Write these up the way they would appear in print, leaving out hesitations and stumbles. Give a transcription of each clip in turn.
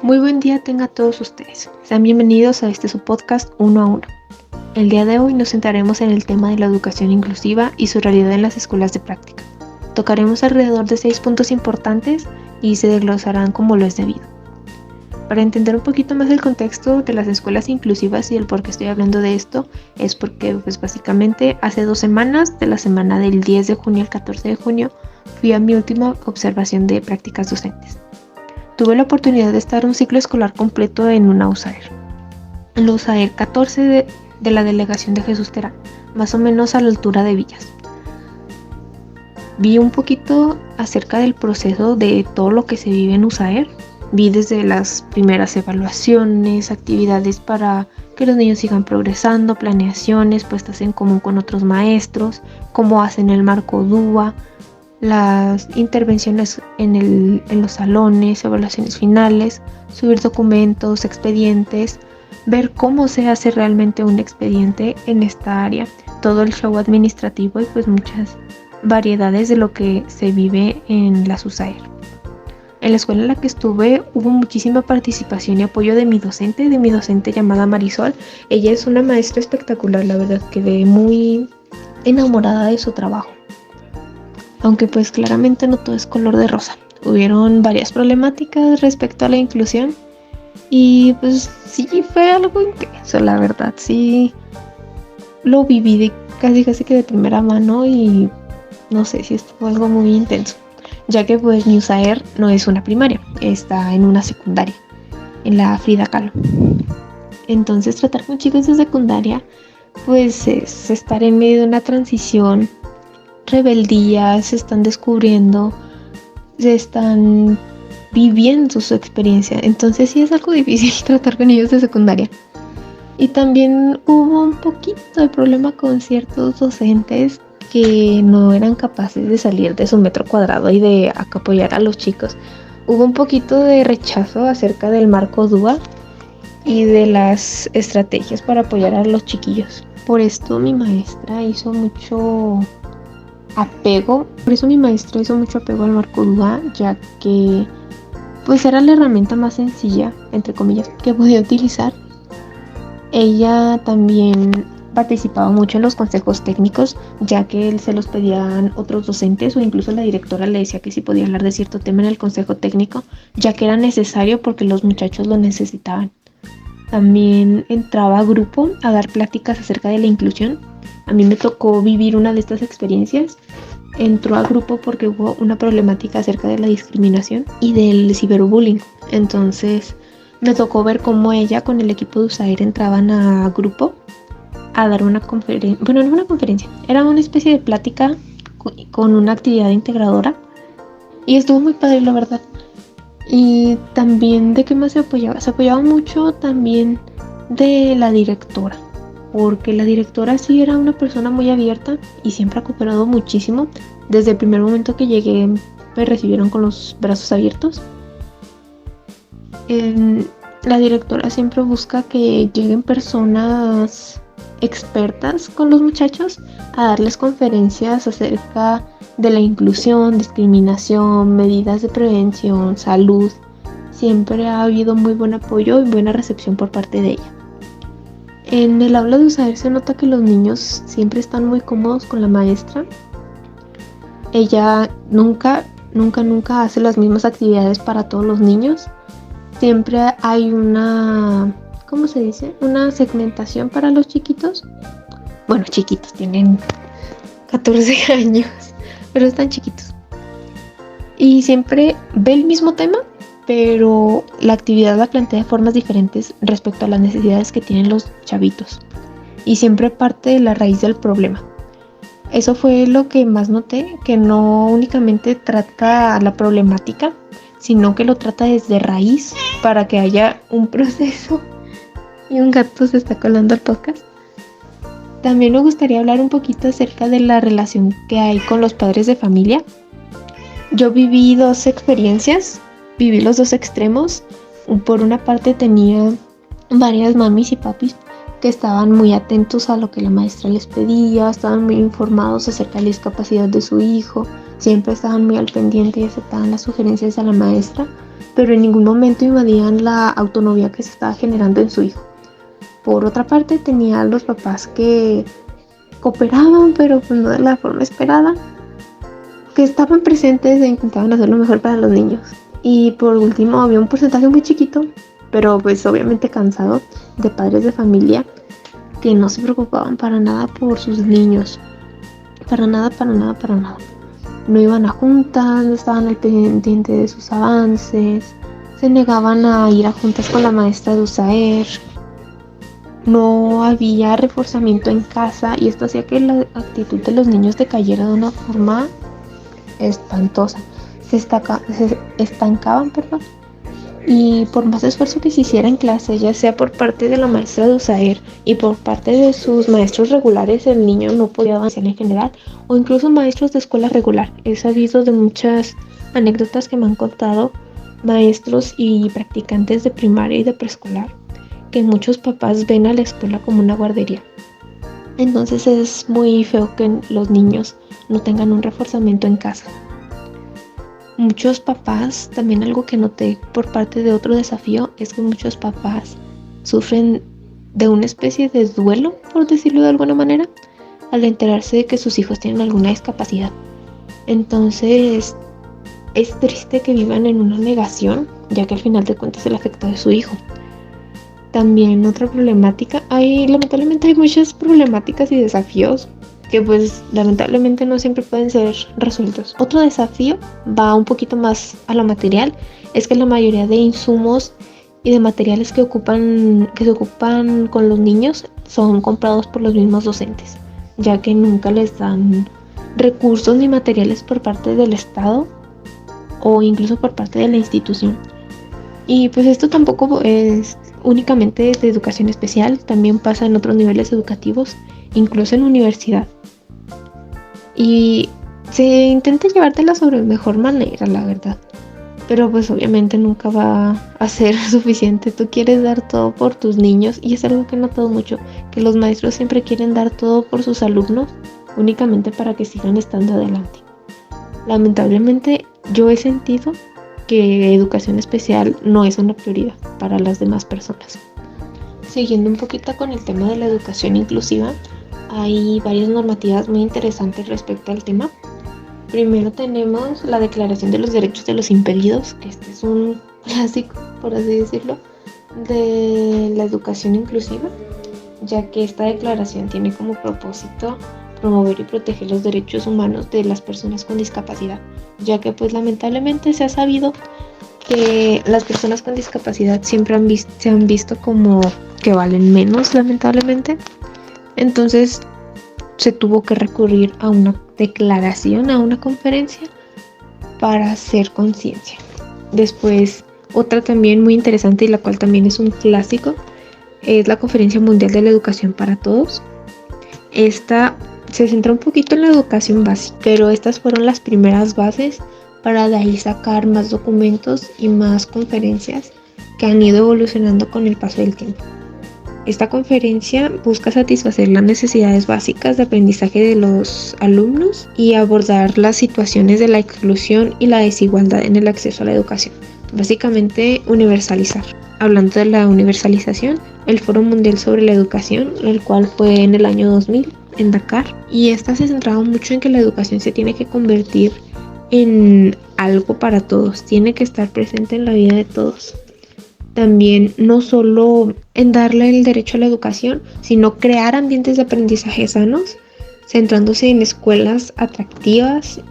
Muy buen día tenga a todos ustedes. Sean bienvenidos a su podcast Uno a Uno. El día de hoy nos centraremos en el tema de la educación inclusiva y su realidad en las escuelas de práctica. Tocaremos alrededor de 6 puntos importantes y se desglosarán como lo es debido. Para entender un poquito más el contexto de las escuelas inclusivas y el por qué estoy hablando de esto, es porque básicamente hace 2 semanas, de la semana del 10 de junio al 14 de junio, fui a mi última observación de prácticas docentes. Tuve la oportunidad de estar un ciclo escolar completo en una USAER. En la USAER 14 de la delegación de Jesús Terán, más o menos a la altura de Villas. Vi un poquito acerca del proceso de todo lo que se vive en USAER. Vi desde las primeras evaluaciones, actividades para que los niños sigan progresando, planeaciones puestas en común con otros maestros, cómo hacen el marco DUA, las intervenciones en los salones, evaluaciones finales, subir documentos, expedientes, ver cómo se hace realmente un expediente en esta área, todo el show administrativo y pues muchas variedades de lo que se vive en la USAER. En la escuela en la que estuve hubo muchísima participación y apoyo de mi docente llamada Marisol. Ella es una maestra espectacular, la verdad, quedé muy enamorada de su trabajo. Aunque pues claramente no todo es color de rosa. Hubieron varias problemáticas respecto a la inclusión y pues sí fue algo intenso, la verdad, sí lo viví de casi que de primera mano y no sé si estuvo algo muy intenso, ya que pues mi USAER no es una primaria, está en una secundaria, en la Frida Kahlo. Entonces tratar con chicos de secundaria pues es estar en medio de una transición, rebeldía, se están descubriendo, se están viviendo su experiencia, entonces sí es algo difícil tratar con ellos de secundaria. Y también hubo un poquito de problema con ciertos docentes que no eran capaces de salir de su metro cuadrado y de apoyar a los chicos. Hubo un poquito de rechazo acerca del marco DUA y de las estrategias para apoyar a los chiquillos. Por esto mi maestra hizo mucho apego al marco DUA, ya que pues era la herramienta más sencilla, entre comillas, que podía utilizar. Ella también participaba mucho en los consejos técnicos, ya que se los pedían otros docentes o incluso la directora le decía que sí podía hablar de cierto tema en el consejo técnico, ya que era necesario porque los muchachos lo necesitaban. También entraba a grupo a dar pláticas acerca de la inclusión. A mí me tocó vivir una de estas experiencias. Entró a grupo porque hubo una problemática acerca de la discriminación y del ciberbullying. Entonces me tocó ver cómo ella con el equipo de USAER entraban a grupo a dar una conferencia. Bueno, no una conferencia, era una especie de plática con una actividad integradora. Y estuvo muy padre, la verdad. Y también, ¿de qué más se apoyaba? Se apoyaba mucho también de la directora, porque la directora sí era una persona muy abierta y siempre ha cooperado muchísimo. Desde el primer momento que llegué me recibieron con los brazos abiertos. La directora siempre busca que lleguen personas expertas con los muchachos a darles conferencias acerca de la inclusión, discriminación, medidas de prevención, salud. Siempre ha habido muy buen apoyo y buena recepción por parte de ella. En el aula de USAER se nota que los niños siempre están muy cómodos con la maestra. Ella nunca hace las mismas actividades para todos los niños. Siempre hay una segmentación para los chiquitos. Bueno, chiquitos, tienen 14 años, pero están chiquitos. Y siempre ve el mismo tema, pero la actividad la plantea de formas diferentes respecto a las necesidades que tienen los chavitos. Y siempre parte de la raíz del problema. Eso fue lo que más noté, que no únicamente trata la problemática, sino que lo trata desde raíz para que haya un proceso. Y un gato se está colando al podcast. También me gustaría hablar un poquito acerca de la relación que hay con los padres de familia. Yo viví 2 experiencias, viví los 2 extremos. Por una parte tenía varias mamis y papis que estaban muy atentos a lo que la maestra les pedía, estaban muy informados acerca de la discapacidad de su hijo, siempre estaban muy al pendiente y aceptaban las sugerencias de la maestra. pero en ningún momento invadían la autonomía que se estaba generando en su hijo. Por otra parte, tenía a los papás que cooperaban, pero pues no de la forma esperada, que estaban presentes e intentaban hacer lo mejor para los niños. Y por último, había un porcentaje muy chiquito, pero pues obviamente cansado, de padres de familia que no se preocupaban para nada por sus niños. Para nada. No iban a juntas, no estaban al pendiente de sus avances, se negaban a ir a juntas con la maestra de USAER. No había reforzamiento en casa y esto hacía que la actitud de los niños decayera de una forma espantosa. Se estancaban, y por más esfuerzo que se hiciera en clase, ya sea por parte de la maestra de USAER y por parte de sus maestros regulares, el niño no podía avanzar en general, o incluso maestros de escuela regular. He sabido de muchas anécdotas que me han contado maestros y practicantes de primaria y de preescolar, que muchos papás ven a la escuela como una guardería. Entonces es muy feo que los niños no tengan un reforzamiento en casa. Muchos papás, también algo que noté por parte de otro desafío, es que muchos papás sufren de una especie de duelo, por decirlo de alguna manera, al enterarse de que sus hijos tienen alguna discapacidad. Entonces es triste que vivan en una negación, ya que al final de cuentas el afecto de su hijo. También otra problemática, lamentablemente hay muchas problemáticas y desafíos que pues lamentablemente no siempre pueden ser resueltos. Otro desafío va un poquito más a lo material, es que la mayoría de insumos y de materiales que se ocupan con los niños son comprados por los mismos docentes, ya que nunca les dan recursos ni materiales por parte del Estado o incluso por parte de la institución. Y pues esto tampoco es únicamente de educación especial, también pasa en otros niveles educativos, incluso en la universidad. Y se intenta llevártela sobre mejor manera, la verdad. Pero pues obviamente nunca va a ser suficiente. Tú quieres dar todo por tus niños y es algo que he notado mucho, que los maestros siempre quieren dar todo por sus alumnos únicamente para que sigan estando adelante. Lamentablemente yo he sentido que educación especial no es una prioridad para las demás personas. Siguiendo un poquito con el tema de la educación inclusiva, hay varias normativas muy interesantes respecto al tema. Primero tenemos la Declaración de los Derechos de los Impedidos, que este es un clásico, por así decirlo, de la educación inclusiva, ya que esta declaración tiene como propósito promover y proteger los derechos humanos de las personas con discapacidad, ya que pues lamentablemente se ha sabido que las personas con discapacidad siempre se han visto como que valen menos, lamentablemente. Entonces se tuvo que recurrir a una declaración, a una conferencia para hacer conciencia. Después, otra también muy interesante y la cual también es un clásico, es la Conferencia Mundial de la Educación para Todos. Esta se centra un poquito en la educación básica, pero estas fueron las primeras bases para de ahí sacar más documentos y más conferencias que han ido evolucionando con el paso del tiempo. Esta conferencia busca satisfacer las necesidades básicas de aprendizaje de los alumnos y abordar las situaciones de la exclusión y la desigualdad en el acceso a la educación. Básicamente, universalizar. Hablando de la universalización, el Foro Mundial sobre la Educación, el cual fue en el año 2000 en Dakar, y esta se centraba mucho en que la educación se tiene que convertir en algo para todos, tiene que estar presente en la vida de todos. También no solo en darle el derecho a la educación, sino crear ambientes de aprendizaje sanos, centrándose en escuelas atractivas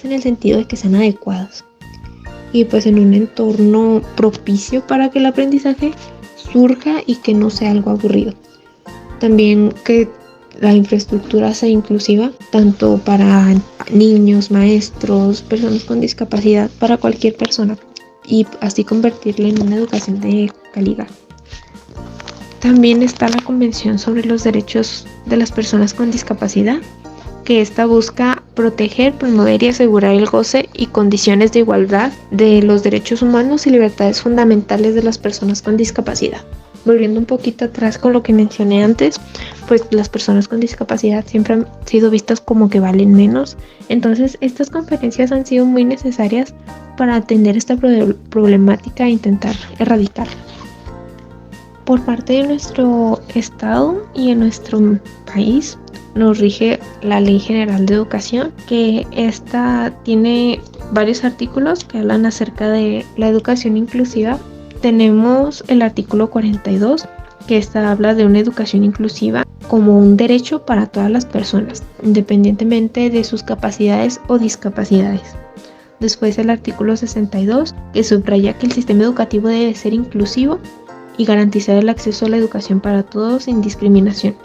en el sentido de que sean adecuadas y pues en un entorno propicio para que el aprendizaje surja y que no sea algo aburrido. También que la infraestructura sea inclusiva, tanto para niños, maestros, personas con discapacidad, para cualquier persona, y así convertirla en una educación de calidad. También está la Convención sobre los Derechos de las Personas con Discapacidad, que esta busca proteger, promover y asegurar el goce y condiciones de igualdad de los derechos humanos y libertades fundamentales de las personas con discapacidad. Volviendo un poquito atrás con lo que mencioné antes, pues las personas con discapacidad siempre han sido vistas como que valen menos. Entonces estas conferencias han sido muy necesarias para atender esta problemática e intentar erradicarla. Por parte de nuestro estado y en nuestro país nos rige la Ley General de Educación, que esta tiene varios artículos que hablan acerca de la educación inclusiva. Tenemos el artículo 42, que esta habla de una educación inclusiva como un derecho para todas las personas, independientemente de sus capacidades o discapacidades. Después el artículo 62, que subraya que el sistema educativo debe ser inclusivo y garantizar el acceso a la educación para todos sin discriminación.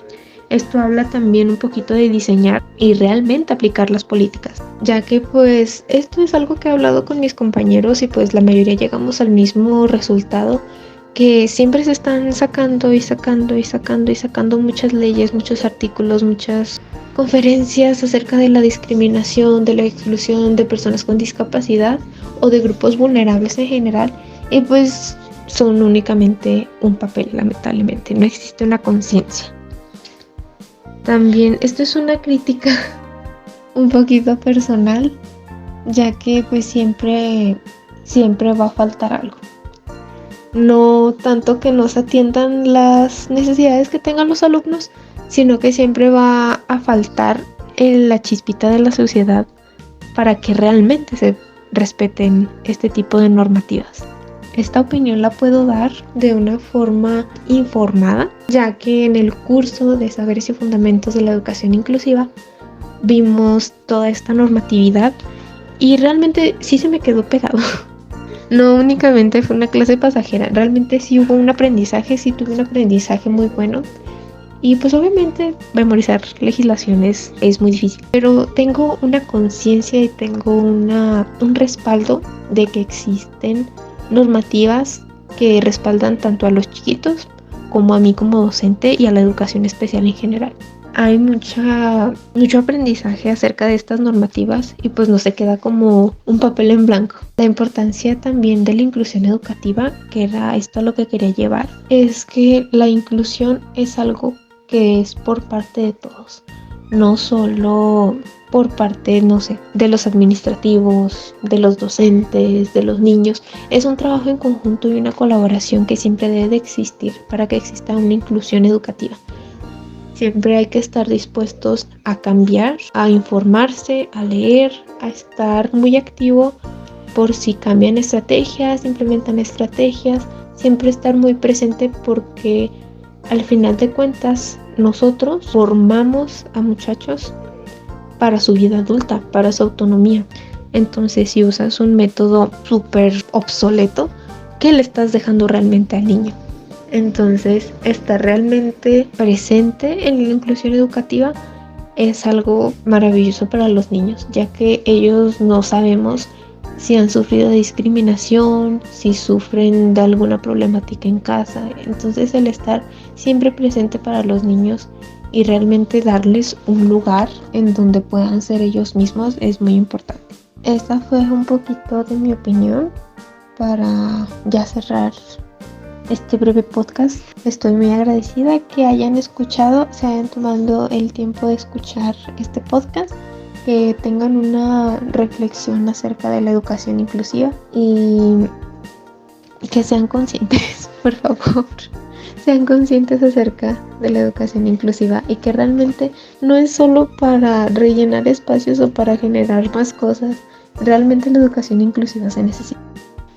Esto habla también un poquito de diseñar y realmente aplicar las políticas, ya que pues esto es algo que he hablado con mis compañeros y pues la mayoría llegamos al mismo resultado, que siempre se están sacando muchas leyes, muchos artículos, muchas conferencias acerca de la discriminación, de la exclusión de personas con discapacidad o de grupos vulnerables en general, y pues son únicamente un papel, lamentablemente, no existe una conciencia. También esto es una crítica un poquito personal, ya que pues siempre va a faltar algo. No tanto que no se atiendan las necesidades que tengan los alumnos, sino que siempre va a faltar la chispita de la sociedad para que realmente se respeten este tipo de normativas. Esta opinión la puedo dar de una forma informada, ya que en el curso de Saberes y Fundamentos de la Educación Inclusiva vimos toda esta normatividad y realmente sí se me quedó pegado. No únicamente fue una clase pasajera, realmente sí hubo un aprendizaje, sí tuve un aprendizaje muy bueno. Y pues obviamente memorizar legislaciones es muy difícil, pero tengo una conciencia y tengo un respaldo de que existen normativas que respaldan tanto a los chiquitos como a mí como docente y a la educación especial en general. Hay mucho aprendizaje acerca de estas normativas y pues no se queda como un papel en blanco. La importancia también de la inclusión educativa, que era esto a lo que quería llevar, es que la inclusión es algo que es por parte de todos, no solo por parte, de los administrativos, de los docentes, de los niños. Es un trabajo en conjunto y una colaboración que siempre debe de existir para que exista una inclusión educativa. Siempre hay que estar dispuestos a cambiar, a informarse, a leer, a estar muy activo por si cambian estrategias, implementan estrategias, siempre estar muy presente porque al final de cuentas nosotros formamos a muchachos para su vida adulta, para su autonomía. Entonces si usas un método súper obsoleto, ¿qué le estás dejando realmente al niño? Entonces, estar realmente presente en la inclusión educativa es algo maravilloso para los niños, ya que ellos no sabemos si han sufrido discriminación, si sufren de alguna problemática en casa. Entonces, el estar siempre presente para los niños y realmente darles un lugar en donde puedan ser ellos mismos es muy importante. Esta fue un poquito de mi opinión para ya cerrar este breve podcast. Estoy muy agradecida que hayan escuchado, se hayan tomado el tiempo de escuchar este podcast, que tengan una reflexión acerca de la educación inclusiva y que sean conscientes, por favor, sean conscientes acerca de la educación inclusiva y que realmente no es solo para rellenar espacios o para generar más cosas, realmente la educación inclusiva se necesita.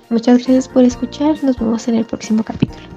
Muchas gracias por escuchar, nos vemos en el próximo capítulo.